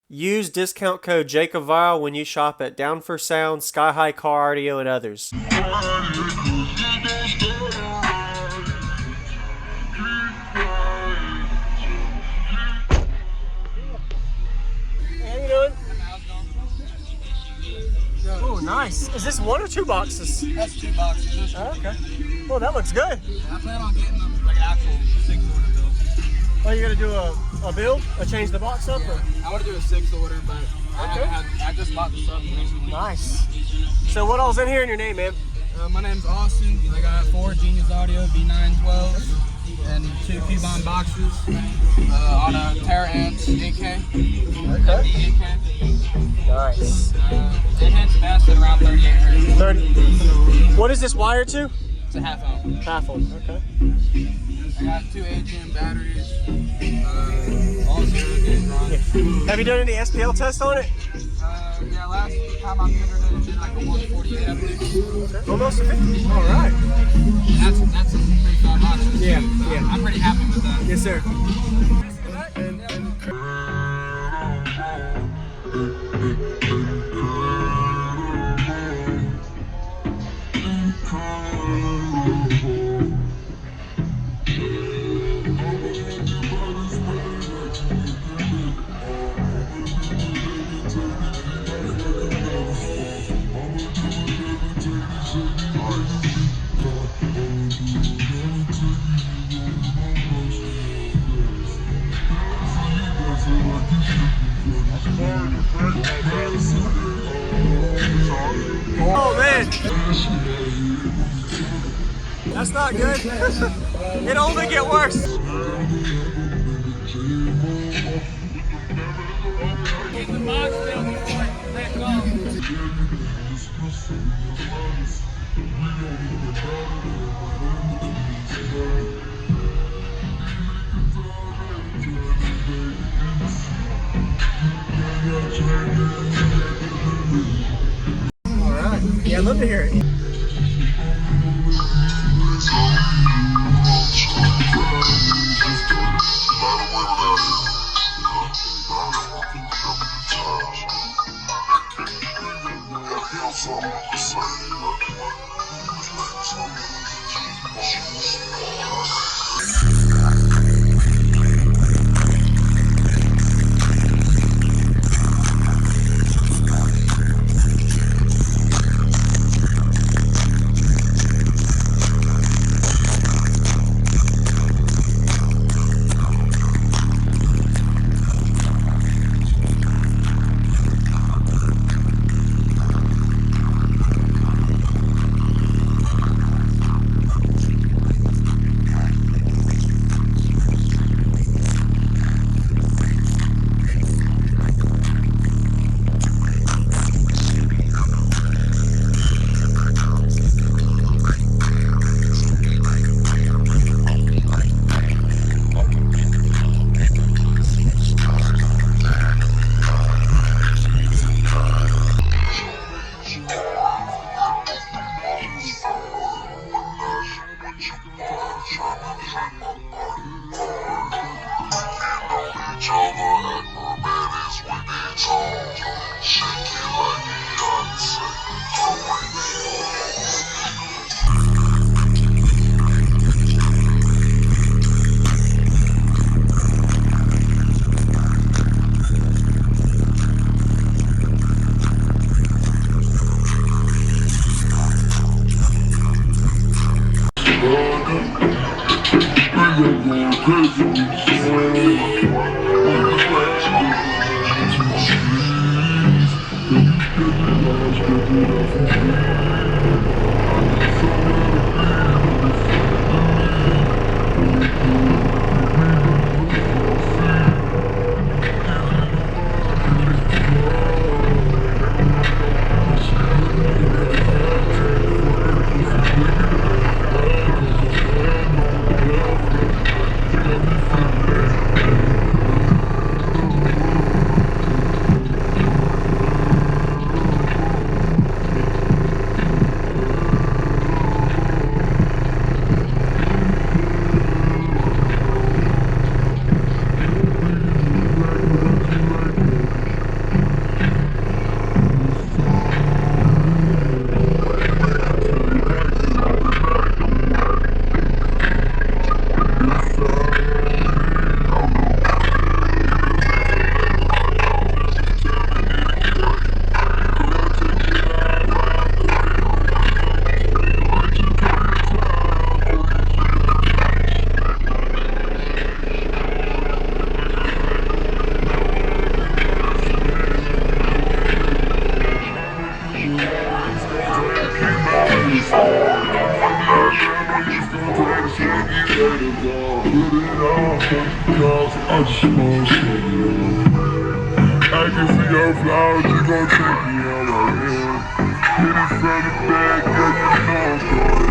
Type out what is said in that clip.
Use discount code JacobViral when you shop at Down for Sound, SkyHigh Car Audio, and others. How you doing? Oh, nice. Is this one or two boxes? That's 2 boxes. Oh, okay. Well, that looks good. Yeah, I plan on getting them like actual 6-order build. Oh, you're gonna do a build? Change the box up? Yeah, Or? I want to do a 6-order, but I just bought the sub recently. Nice. So what all's in here in your name, man? My name's Austin. I got 4 Genius Audio V912s and 2 Cubone boxes on a Terra Amps 8K. Okay. 8K. Nice. It hits best at around 38 hertz. 30. What is this wire to? It's a half ohm. Half ohm. Okay. I got 2 AGM batteries. All 0 days run. Have you done any SPL tests on it? Yeah, last time I measured it, it did like a 148, I believe. Almost a 50. All right. That's a pretty fun box. Yeah, So yeah. I'm pretty happy with that. Yes, sir. Oh man, that's not good. It only get worse. Get the box filled before it let go. All right. Yeah, I'd love to hear it. can see your flaws, you gon' take me out right here. Hit it from the back, yeah, you know I'm going.